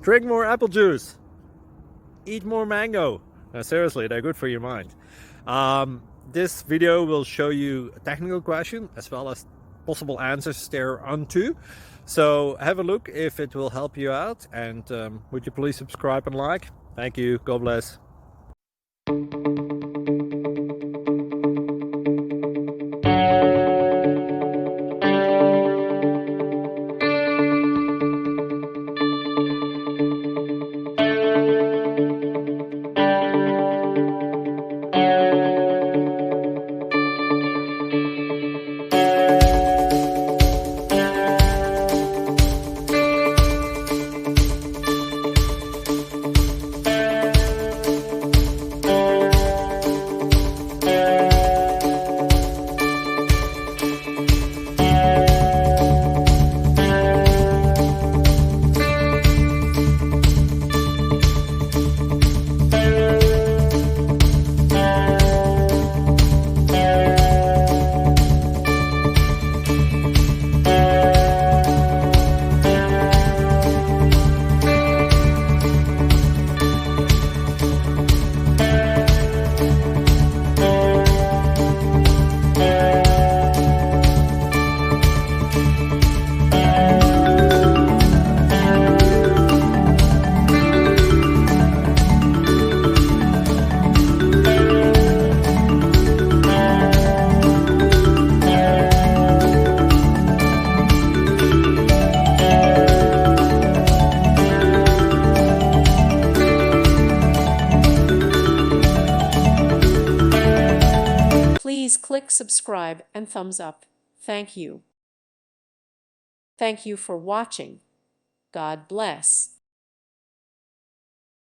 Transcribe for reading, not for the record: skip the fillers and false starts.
Drink more apple juice. Eat more mango. Seriously, they're good for your mind. This video will show you a technical question as well as possible answers thereunto. So have a look if it will help you out, and would you please subscribe and like? Thank you. God bless. Please click subscribe and thumbs up. Thank you. Thank you for watching. God bless.